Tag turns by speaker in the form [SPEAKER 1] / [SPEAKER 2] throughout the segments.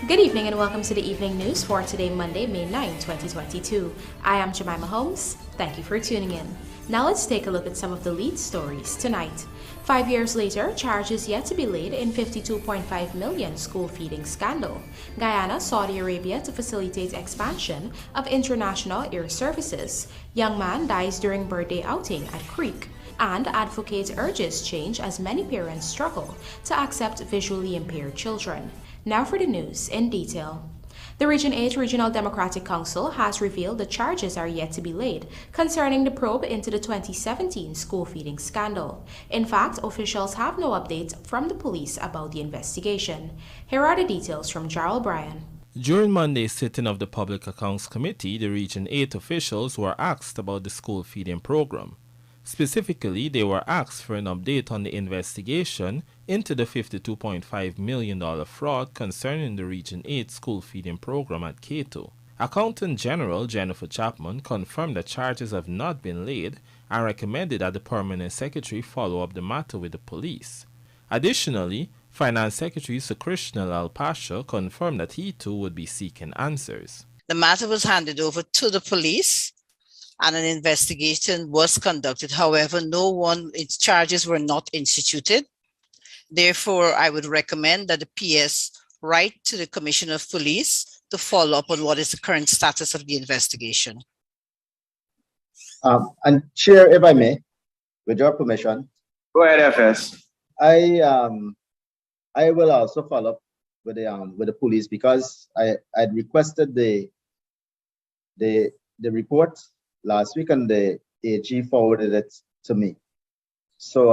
[SPEAKER 1] Good evening and welcome to the evening news for today, Monday, May 9, 2022. I am Jemima Holmes. Thank you for tuning in. Now let's take a look at some of the lead stories tonight. 5 years later, charges yet to be laid in 52.5 million school feeding scandal. Guyana, Saudi Arabia to facilitate expansion of international air services. Young man dies during birthday outing at Creek. And advocate urges change as many parents struggle to accept visually impaired children. Now for the news in detail. The Region 8 Regional Democratic Council has revealed that charges are yet to be laid concerning the probe into the 2017 school feeding scandal. In fact, officials have no update from the police about the investigation. Here are the details from Jarrell Bryan.
[SPEAKER 2] During Monday's sitting of the Public Accounts Committee, the Region 8 officials were asked about the school feeding program. Specifically, they were asked for an update on the investigation into the $52.5 million fraud concerning the Region 8 school feeding program at Cato. Accountant General Jennifer Chapman confirmed that charges have not been laid and recommended that the Permanent Secretary follow up the matter with the police. Additionally, Finance Secretary Sukrishna Lal Pasha confirmed that he too would be seeking answers.
[SPEAKER 3] The matter was handed over to the police and an investigation was conducted. However, its charges were not instituted. Therefore, I would recommend that the PS write to the Commissioner of Police to follow up on what is the current status of the investigation.
[SPEAKER 4] And Chair, if I may, with your permission.
[SPEAKER 5] Go ahead, FS.
[SPEAKER 4] I will also follow up with the police because I'd requested the report last week and the AG forwarded it to me. So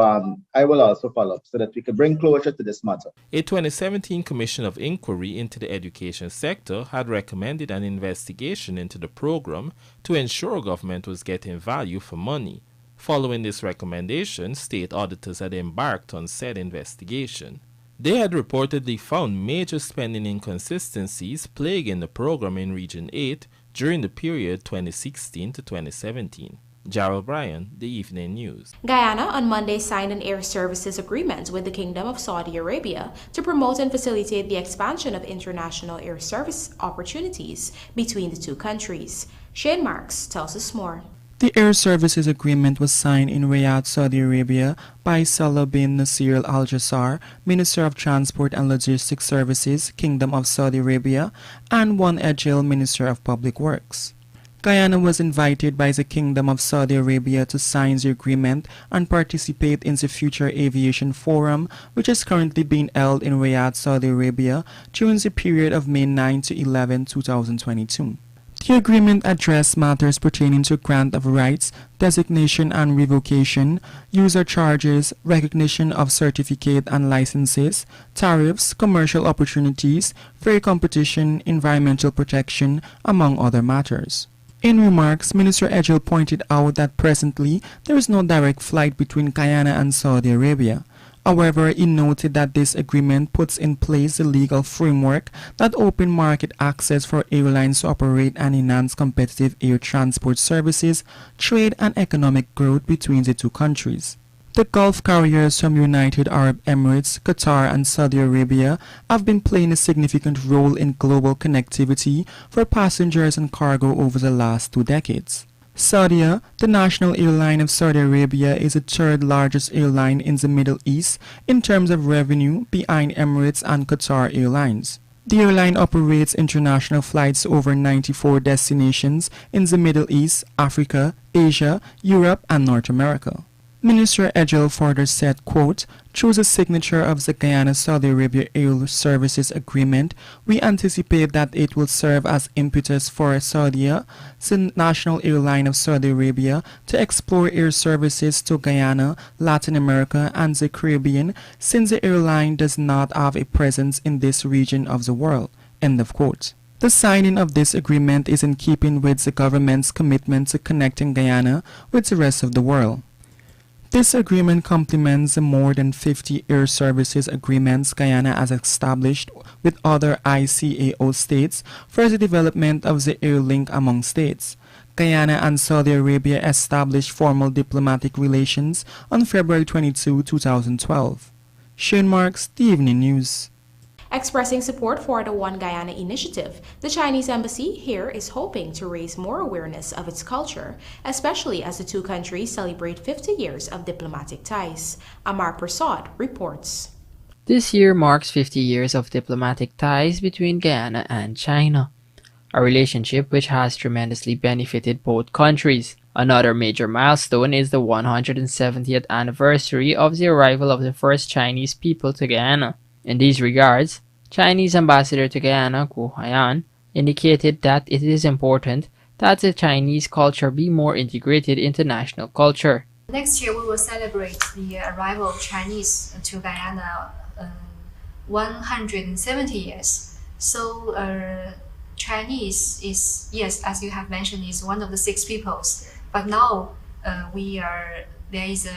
[SPEAKER 4] I will also follow up so that we can bring closure to this matter.
[SPEAKER 2] A 2017 Commission of Inquiry into the education sector had recommended an investigation into the program to ensure government was getting value for money. Following this recommendation, state auditors had embarked on said investigation. They had reportedly found major spending inconsistencies plaguing the program in Region 8 during the period 2016 to 2017. Jarrell Bryan, The Evening News.
[SPEAKER 1] Guyana on Monday signed an air services agreement with the Kingdom of Saudi Arabia to promote and facilitate the expansion of international air service opportunities between the two countries. Shane Marks tells us more.
[SPEAKER 6] The Air Services Agreement was signed in Riyadh, Saudi Arabia by Salah bin Nasir Al Jassar, Minister of Transport and Logistics Services, Kingdom of Saudi Arabia, and INT'L, Minister of Public Works. Guyana was invited by the Kingdom of Saudi Arabia to sign the agreement and participate in the Future Aviation Forum, which is currently being held in Riyadh, Saudi Arabia during the period of May 9 to 11, 2022. The agreement addressed matters pertaining to grant of rights, designation and revocation, user charges, recognition of certificate and licenses, tariffs, commercial opportunities, fair competition, environmental protection, among other matters. In remarks, Minister INT'L pointed out that presently there is no direct flight between Guyana and Saudi Arabia. However, he noted that this agreement puts in place a legal framework that open market access for airlines to operate and enhance competitive air transport services, trade and economic growth between the two countries. The Gulf carriers from United Arab Emirates, Qatar and Saudi Arabia have been playing a significant role in global connectivity for passengers and cargo over the last 2 decades. Saudia, the national airline of Saudi Arabia, is the third largest airline in the Middle East in terms of revenue behind Emirates and Qatar Airlines. The airline operates international flights to over 94 destinations in the Middle East, Africa, Asia, Europe and North America. Minister INT'L further said, quote, "Through the signature of the Guyana-Saudi Arabia Air Services Agreement, we anticipate that it will serve as impetus for Saudia, the national airline of Saudi Arabia, to explore air services to Guyana, Latin America and the Caribbean, since the airline does not have a presence in this region of the world." End of quote. The signing of this agreement is in keeping with the government's commitment to connecting Guyana with the rest of the world. This agreement complements the more than 50 air services agreements Guyana has established with other ICAO states for the development of the air link among states. Guyana and Saudi Arabia established formal diplomatic relations on February 22, 2012. Shane Marks, The Evening News.
[SPEAKER 1] Expressing support for the One Guyana initiative, the Chinese embassy here is hoping to raise more awareness of its culture, especially as the two countries celebrate 50 years of diplomatic ties. Amar Prasad reports.
[SPEAKER 5] This year marks 50 years of diplomatic ties between Guyana and China, a relationship which has tremendously benefited both countries. Another major milestone is the 170th anniversary of the arrival of the first Chinese people to Guyana. In these regards, Chinese Ambassador to Guyana, Guo Huaiyan, indicated that it is important that the Chinese culture be more integrated into national culture.
[SPEAKER 7] Next year, we will celebrate the arrival of Chinese to Guyana 170 years. So Chinese is, yes, as you have mentioned, is one of the six peoples. But now there is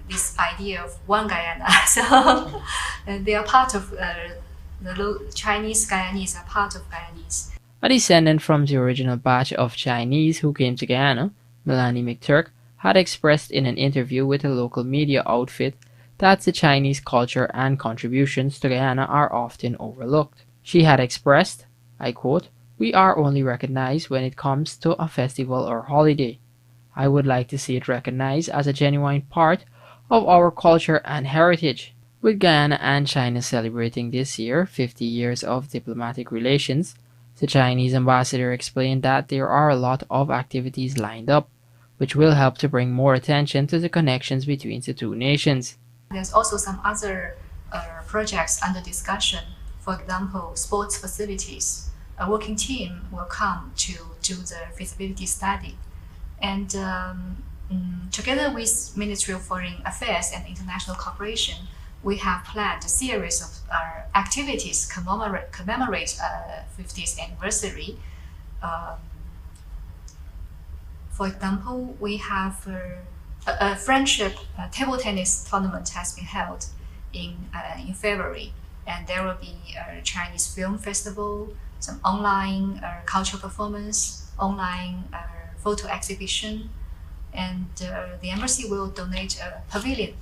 [SPEAKER 7] this idea of one Guyana. So they are part of the Chinese Guyanese are part of Guyanese.
[SPEAKER 5] A descendant from the original batch of Chinese who came to Guyana, Melanie McTurk, had expressed in an interview with a local media outfit that the Chinese culture and contributions to Guyana are often overlooked. She had expressed, I quote, "We are only recognized when it comes to a festival or holiday. I would like to see it recognized as a genuine part of our culture and heritage." With Guyana and China celebrating this year 50 years of diplomatic relations, the Chinese ambassador explained that there are a lot of activities lined up, which will help to bring more attention to the connections between the two nations.
[SPEAKER 7] There's also some other projects under discussion. For example, sports facilities. A working team will come to do the feasibility study. And together with Ministry of Foreign Affairs and International Cooperation, we have planned a series of activities commemorate 50th anniversary. For example, we have a friendship table tennis tournament has been held in February, and there will be a Chinese film festival, some online cultural performance, online photo exhibition, and the embassy will donate a pavilion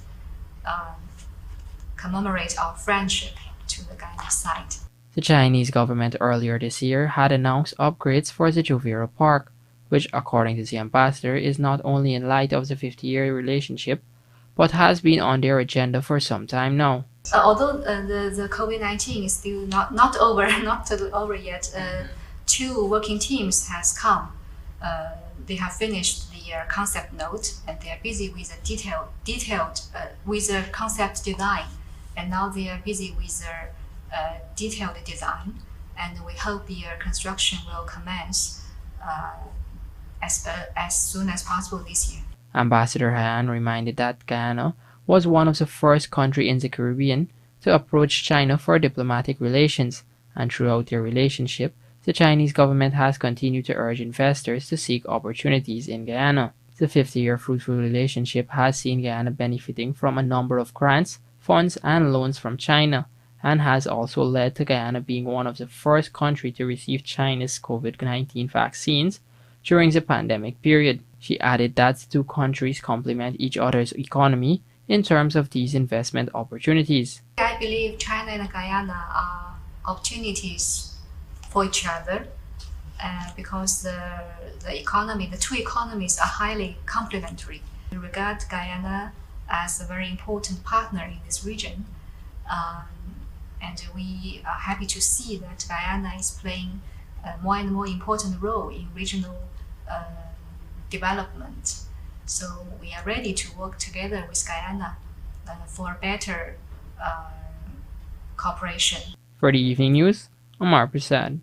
[SPEAKER 7] commemorate our friendship to the Guyana site.
[SPEAKER 5] The Chinese government earlier this year had announced upgrades for the Juvera Park, which according to the ambassador is not only in light of the 50-year relationship, but has been on their agenda for some time now.
[SPEAKER 7] Although the COVID-19 is still not over, not totally over yet, two working teams has come. They have finished the concept note, and they are busy with the with the concept design, and now they are busy with the detailed design, and we hope the construction will commence as soon as possible this year.
[SPEAKER 5] Ambassador Huaiyan reminded that Guyana was one of the first countries in the Caribbean to approach China for diplomatic relations, and throughout their relationship, the Chinese government has continued to urge investors to seek opportunities in Guyana. The 50-year fruitful relationship has seen Guyana benefiting from a number of grants, funds, and loans from China, and has also led to Guyana being one of the first countries to receive China's COVID-19 vaccines during the pandemic period. She added that the two countries complement each other's economy in terms of these investment opportunities.
[SPEAKER 7] I believe China and Guyana are opportunities for each other because the two economies are highly complementary. We regard Guyana as a very important partner in this region, and we are happy to see that Guyana is playing a more and more important role in regional development. So we are ready to work together with Guyana for better cooperation.
[SPEAKER 5] For the evening news, Amar Prasad.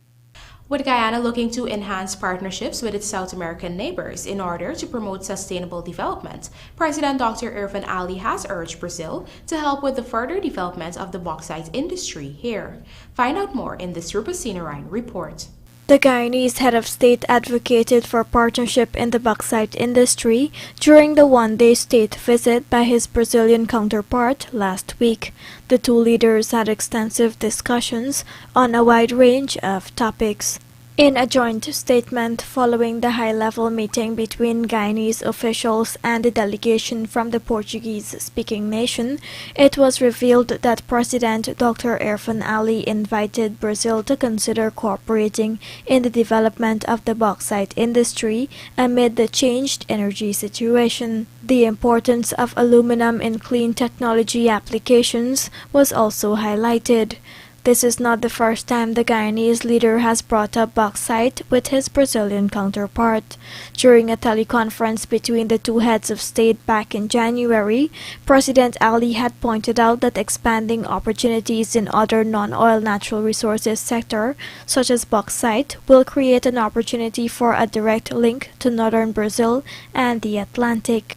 [SPEAKER 1] With Guyana looking to enhance partnerships with its South American neighbors in order to promote sustainable development, President Dr. Irfan Ali has urged Brazil to help with the further development of the bauxite industry here. Find out more in this Rupa Sinarayan report.
[SPEAKER 8] The Guyanese head of state advocated for partnership in the bauxite industry during the one-day state visit by his Brazilian counterpart last week. The two leaders had extensive discussions on a wide range of topics. In a joint statement following the high-level meeting between Guyanese officials and the delegation from the Portuguese-speaking nation, it was revealed that President Dr. Irfan Ali invited Brazil to consider cooperating in the development of the bauxite industry amid the changed energy situation. The importance of aluminum in clean technology applications was also highlighted. This is not the first time the Guyanese leader has brought up bauxite with his Brazilian counterpart. During a teleconference between the two heads of state back in January, President Ali had pointed out that expanding opportunities in other non-oil natural resources sector, such as bauxite, will create an opportunity for a direct link to northern Brazil and the Atlantic.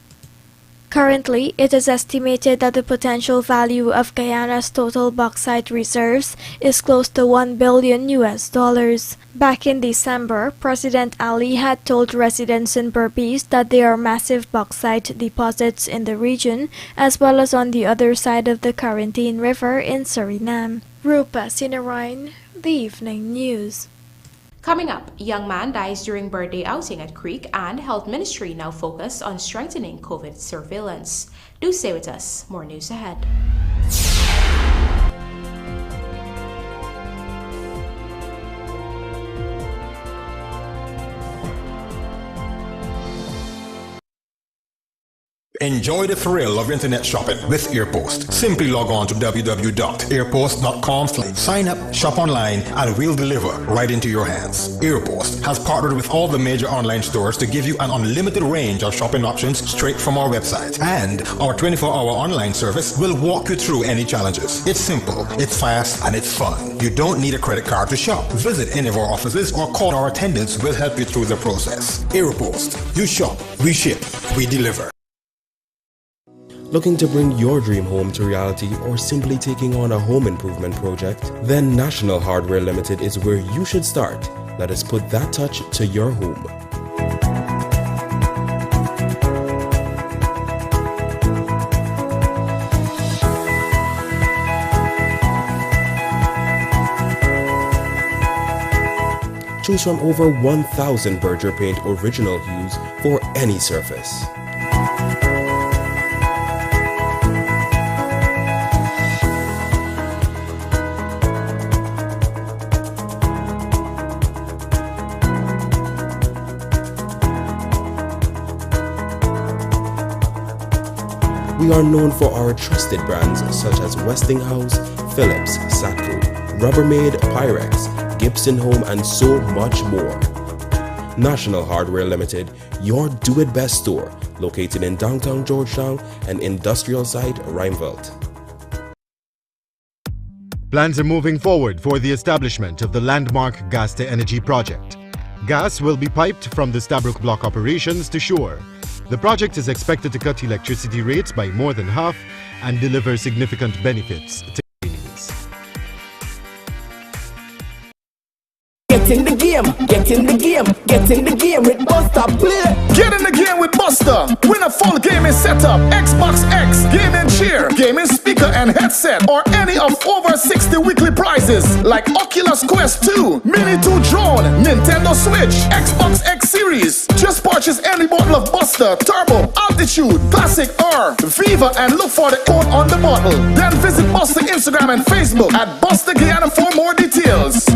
[SPEAKER 8] Currently, it is estimated that the potential value of Guyana's total bauxite reserves is close to $1 billion. Back in December, President Ali had told residents in Berbice that there are massive bauxite deposits in the region, as well as on the other side of the Quarantine River in Suriname. Rupa Sinarayan, The Evening News.
[SPEAKER 1] Coming up, young man dies during birthday outing at Creek, and Health Ministry now focus on strengthening COVID surveillance. Do stay with us. More news ahead.
[SPEAKER 9] Enjoy the thrill of internet shopping with AirPost. Simply log on to www.airpost.com. Sign up, shop online, and we'll deliver right into your hands. AirPost has partnered with all the major online stores to give you an unlimited range of shopping options straight from our website. And our 24-hour online service will walk you through any challenges. It's simple, it's fast, and it's fun. You don't need a credit card to shop. Visit any of our offices or call our attendants. We'll help you through the process. AirPost. You shop, we ship, we deliver.
[SPEAKER 10] Looking to bring your dream home to reality, or simply taking on a home improvement project? Then National Hardware Limited is where you should start. Let us put that touch to your home. Choose from over 1,000 Berger Paint original hues for any surface. We are known for our trusted brands such as Westinghouse, Philips, Satco, Rubbermaid, Pyrex, Gibson Home, and so much more. National Hardware Limited, your do-it-best store, located in downtown Georgetown and industrial site Rijnveld.
[SPEAKER 11] Plans are moving forward for the establishment of the landmark gas-to-energy project. Gas will be piped from the Stabroek block operations to shore. The project is expected to cut electricity rates by more than half and deliver significant benefits to Guyaneses.
[SPEAKER 12] Get in the game, get in the game, get in the game with Buster, play.
[SPEAKER 13] Get in the game with Buster. Win a full gaming setup, Xbox X, gaming chair, gaming speaker and headset, or any of over 60 weekly prizes like Oculus Quest 2, Mini 2 drone, Nintendo Switch, Xbox X Series. Just purchase any bottle of Buster, Turbo, Altitude, Classic, or Viva and look for the code on the bottle. Then visit Buster Instagram and Facebook at Buster Guyana for more details.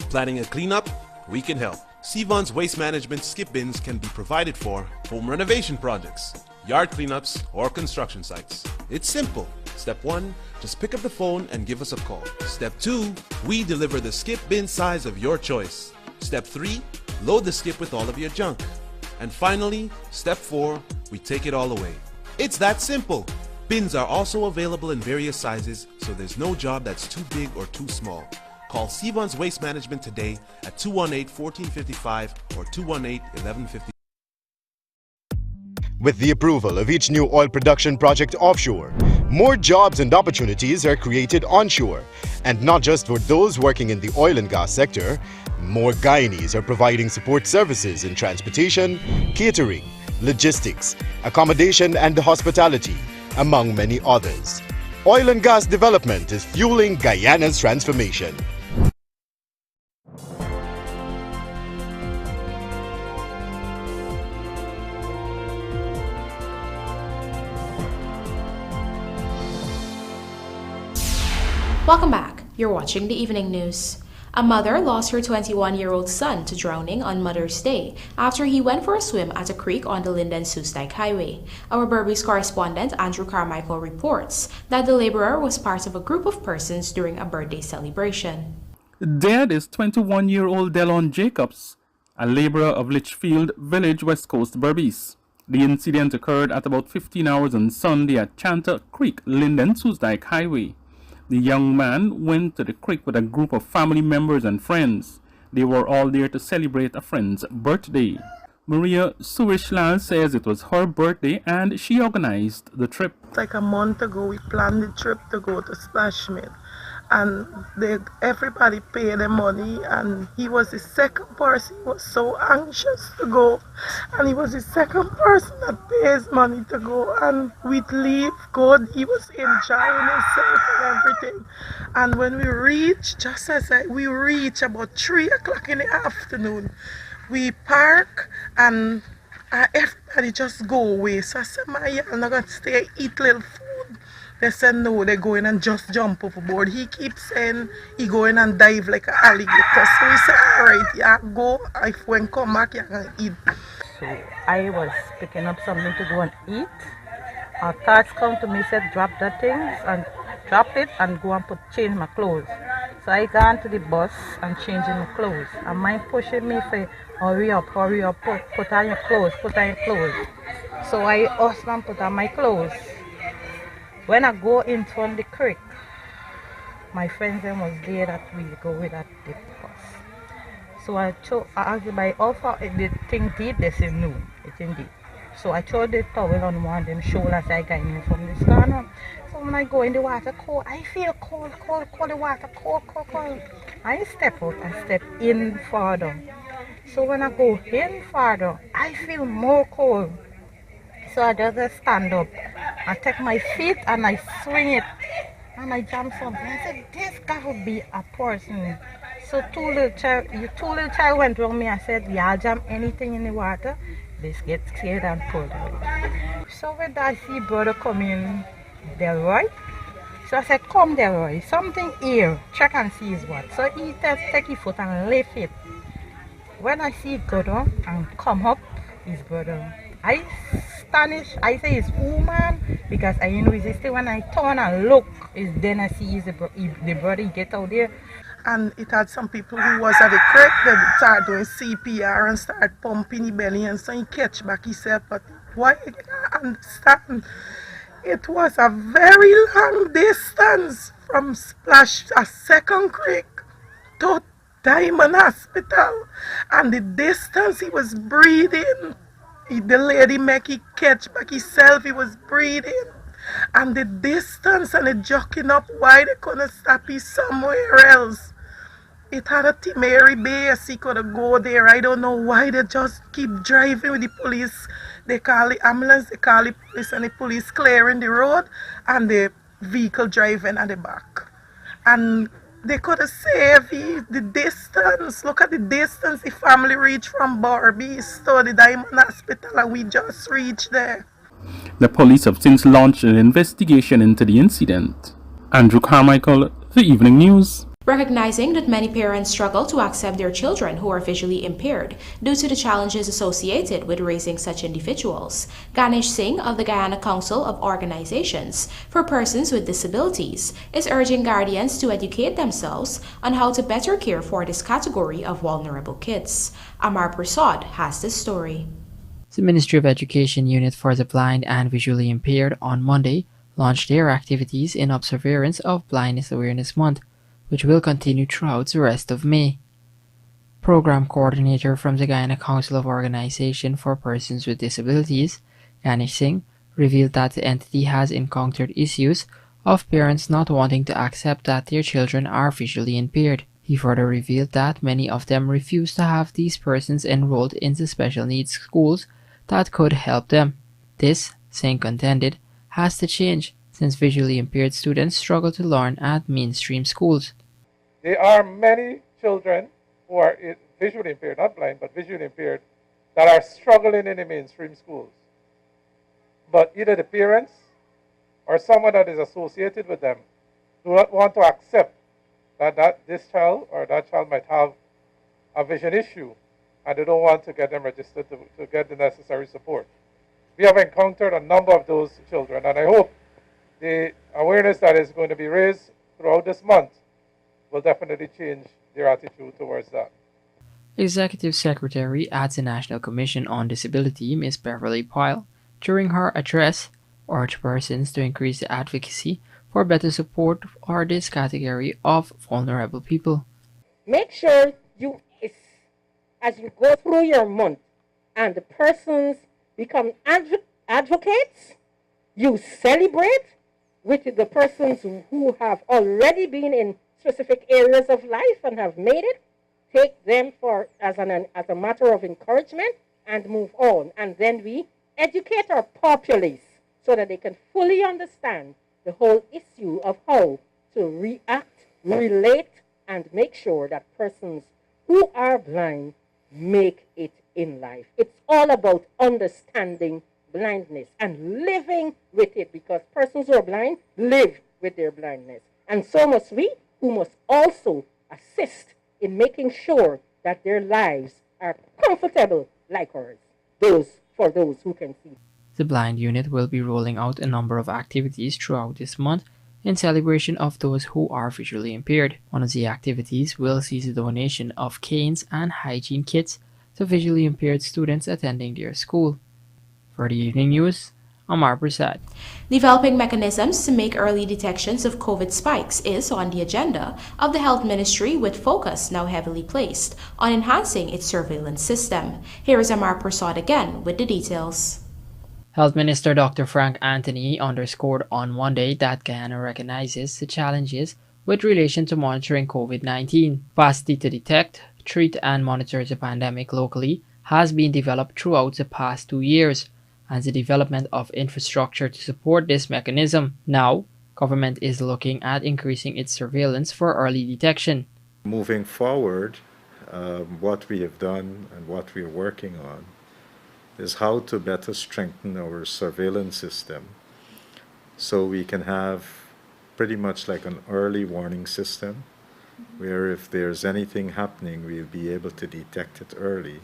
[SPEAKER 14] Planning a cleanup? We can help. Sevon's waste management skip bins can be provided for home renovation projects, yard cleanups, or construction sites. It's simple. Step 1, just pick up the phone and give us a call. Step 2, we deliver the skip bin size of your choice. Step 3, load the skip with all of your junk. And finally, step 4, we take it all away. It's that simple. Bins are also available in various sizes, so there's no job that's too big or too small. Call Sevon's Waste Management today at 218-1455 or 218-1150.
[SPEAKER 11] With the approval of each new oil production project offshore, more jobs and opportunities are created onshore. And not just for those working in the oil and gas sector, more Guyanese are providing support services in transportation, catering, logistics, accommodation and hospitality, among many others. Oil and gas development is fueling Guyana's transformation.
[SPEAKER 1] Welcome back. You're watching the evening news. A mother lost her 21-year-old son to drowning on Mother's Day after he went for a swim at a creek on the Linden-Soestdijk Highway. Our Berbice correspondent Andrew Carmichael reports that the laborer was part of a group of persons during a birthday celebration.
[SPEAKER 15] Dead is 21-year-old Delon Jacobs, a laborer of Litchfield Village, West Coast, Berbice. The incident occurred at about 15 hours on Sunday at Chanta Creek, Linden-Soestdijk Highway. The young man went to the creek with a group of family members and friends. They were all there to celebrate a friend's birthday. Maria Surishlal says it was her birthday and she organized the trip.
[SPEAKER 16] Like a month ago, we planned the trip to go to Splashmill, and everybody paid the money, and he was the second person. He was so anxious to go, and he was the second person that pays money to go, and we'd leave good. He was enjoying himself and everything. And when we reached, just as we reached about 3 o'clock in the afternoon, we park and everybody just go away. So I said, I'm not going to stay, eat little food. They said no, they're going and just jump overboard. He keeps saying he going and dive like an alligator. So we said, all right, yeah, go. If when come back, you can eat.
[SPEAKER 17] So I was picking up something to go and eat. Our thoughts come to me, said drop the things and drop it and go and change my clothes. So I got to the bus and changing my clothes. And mine pushing me for hurry up, put on your clothes, put on your clothes. So I asked them put on my clothes. When I go in front of the creek, my friends them was there that we go with at the bus. So I asked them by offer the thing deep, they said no, it indeed. So I throw the towel on one of them shoulders I got in from this corner. So when I go in the water cold, I feel cold, the water cold. I step out, I step in further. So when I go in further, I feel more cold. So I just stand up, I take my feet and I swing it, and I jump something. I said, this got to be a person. So two little child went around me. I said, yeah, I'll jump anything in the water. They get scared and pulled away. So when I see brother come in, Delroy. So I said, come Delroy, something here, check and see is what. So he take his foot and lift it. When I see it go down and come up, his brother. I say it's woman because I ain't resisting. When I turn and look, is then I see the brother get out there.
[SPEAKER 16] And it had some people who was at the creek that started doing CPR and started pumping his belly, and so he catch back himself. But why I can't understand, it was a very long distance from Splash, a second creek, to Diamond Hospital. And the distance he was breathing, the lady make he catch back himself, he was breathing. And the distance and the jockeying up, why they couldn't stop him somewhere else. It had a Timeri base, he could go there. I don't know why they just keep driving with the police. They call the ambulance, they call the police, and the police clearing the road and the vehicle driving at the back. And they could have saved the distance. Look at the distance the family reached from Berbice to the Diamond Hospital, and we just reached there.
[SPEAKER 15] The police have since launched an investigation into the incident. Andrew Carmichael, The Evening News.
[SPEAKER 1] Recognizing that many parents struggle to accept their children who are visually impaired due to the challenges associated with raising such individuals, Ganesh Singh of the Guyana Council of Organizations for Persons with Disabilities is urging guardians to educate themselves on how to better care for this category of vulnerable kids. Amar Prasad has this story.
[SPEAKER 5] The Ministry of Education Unit for the Blind and Visually Impaired on Monday launched their activities in observance of Blindness Awareness Month, which will continue throughout the rest of May. Program Coordinator from the Guyana Council of Organization for Persons with Disabilities, Ganesh Singh, revealed that the entity has encountered issues of parents not wanting to accept that their children are visually impaired. He further revealed that many of them refuse to have these persons enrolled into special needs schools that could help them. This, Singh contended, has to change since visually impaired students struggle to learn at mainstream schools.
[SPEAKER 18] There are many children who are visually impaired, not blind, but visually impaired, that are struggling in the mainstream schools. But either the parents or someone that is associated with them do not want to accept that this child or that child might have a vision issue, and they don't want to get them registered to get the necessary support. We have encountered a number of those children, and I hope the awareness that is going to be raised throughout this month will definitely change their attitude towards that.
[SPEAKER 5] Executive Secretary at the National Commission on Disability, Ms. Beverly Pyle, during her address, urged persons to increase the advocacy for better support for this category of vulnerable people.
[SPEAKER 19] Make sure you, as you go through your month and the persons become advocates, you celebrate with the persons who have already been in specific areas of life and have made it. Take them as a matter of encouragement and move on. And then we educate our populace so that they can fully understand the whole issue of how to react, relate, and make sure that persons who are blind make it in life. It's all about understanding blindness and living with it, because persons who are blind live with their blindness. And so must we, who must also assist in making sure that their lives are comfortable like ours, for those who can see.
[SPEAKER 5] The Blind Unit will be rolling out a number of activities throughout this month in celebration of those who are visually impaired. One of the activities will see the donation of canes and hygiene kits to visually impaired students attending their school. For the evening news, Amar Prasad.
[SPEAKER 1] Developing mechanisms to make early detections of COVID spikes is on the agenda of the Health Ministry, with focus now heavily placed on enhancing its surveillance system. Here is Amar Prasad again with the details.
[SPEAKER 5] Health Minister Dr. Frank Anthony underscored on Monday that Guyana recognizes the challenges with relation to monitoring COVID-19. Capacity to detect, treat, and monitor the pandemic locally has been developed throughout the past 2 years, and the development of infrastructure to support this mechanism. Now, government is looking at increasing its surveillance for early detection.
[SPEAKER 20] Moving forward, what we have done and what we are working on is how to better strengthen our surveillance system so we can have pretty much like an early warning system where if there's anything happening, we'll be able to detect it early.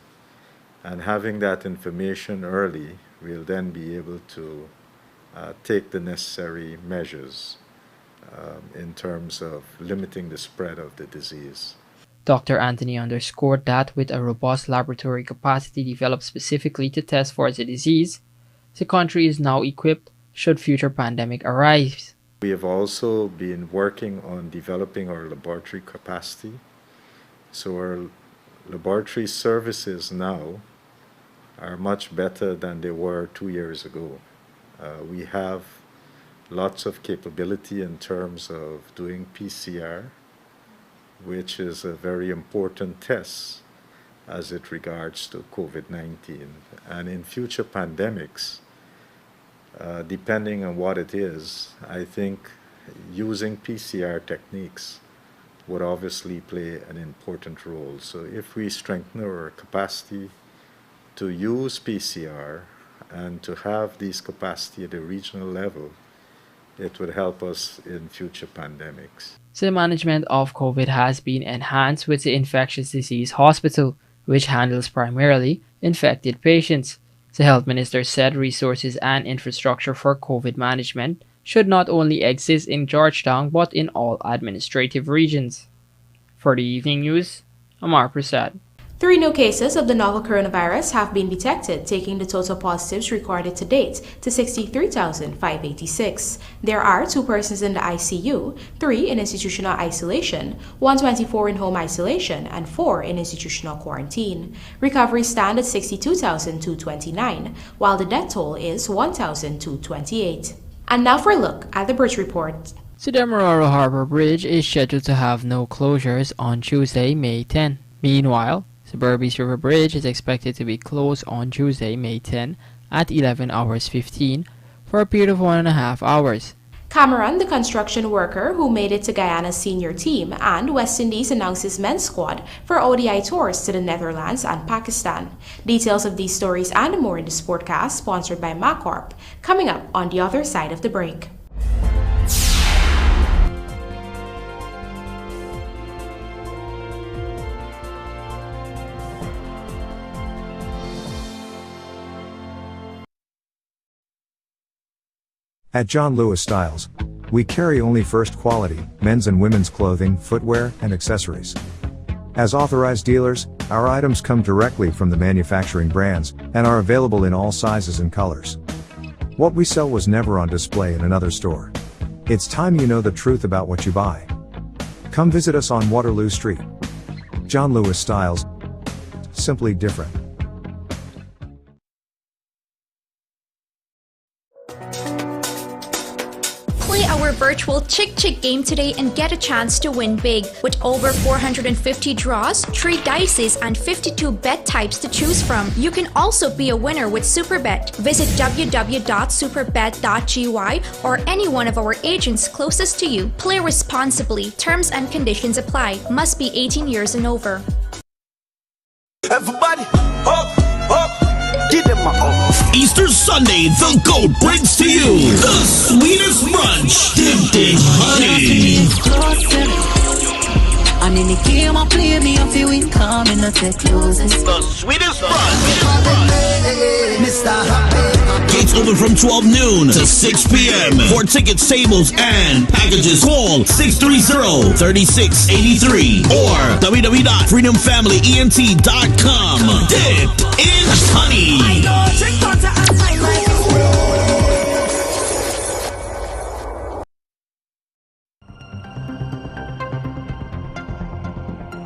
[SPEAKER 20] And having that information early, we'll then be able to take the necessary measures in terms of limiting the spread of the disease.
[SPEAKER 5] Dr. Anthony underscored that with a robust laboratory capacity developed specifically to test for the disease, the country is now equipped should future pandemic arise.
[SPEAKER 20] We have also been working on developing our laboratory capacity. So our laboratory services now are much better than they were 2 years ago. We have lots of capability in terms of doing PCR, which is a very important test as it regards to COVID-19. And in future pandemics, depending on what it is, I think using PCR techniques would obviously play an important role. So if we strengthen our capacity to use PCR and to have these capacity at a regional level, it would help us in future pandemics.
[SPEAKER 5] The management of COVID has been enhanced with the Infectious Disease Hospital, which handles primarily infected patients. The health minister said resources and infrastructure for COVID management should not only exist in Georgetown but in all administrative regions. For the evening news, Amar Prasad.
[SPEAKER 1] 3 new cases of the novel coronavirus have been detected, taking the total positives recorded to date to 63,586. There are 2 persons in the ICU, 3 in institutional isolation, 124 in home isolation, and 4 in institutional quarantine. Recovery stand at 62,229, while the death toll is 1,228. And now for a look at the bridge report.
[SPEAKER 5] The Demerara Harbor Bridge is scheduled to have no closures on Tuesday, May 10. Meanwhile, the Berbice River Bridge is expected to be closed on Tuesday, May 10 at 11 hours 15 for a period of 1.5 hours.
[SPEAKER 1] Cameron, the construction worker who made it to Guyana's senior team, and West Indies announces men's squad for ODI tours to the Netherlands and Pakistan. Details of these stories and more in the Sportcast, sponsored by MacCorp, coming up on the other side of the break.
[SPEAKER 21] At John Lewis Styles, we carry only first quality, men's and women's clothing, footwear, and accessories. As authorized dealers, our items come directly from the manufacturing brands and are available in all sizes and colors. What we sell was never on display in another store. It's time you know the truth about what you buy. Come visit us on Waterloo Street. John Lewis Styles, simply different.
[SPEAKER 22] Play our virtual Chick Chick game today and get a chance to win big. With over 450 draws, 3 dices, and 52 bet types to choose from. You can also be a winner with Superbet. Visit www.superbet.gy or any one of our agents closest to you. Play responsibly. Terms and conditions apply. Must be 18 years and over.
[SPEAKER 23] Everybody, up, up, give them my up. Easter Sunday, the GOAT brings to you the sweetest brunch, dipped in honey.
[SPEAKER 24] And in the game I play me up to win, come in the take closest.
[SPEAKER 23] The sweetest brunch. Mr. Happy. Gates open from 12 noon to 6 p.m. For tickets, tables, and packages, call 630-3683 or www.freedomfamilyent.com. Dipped in honey.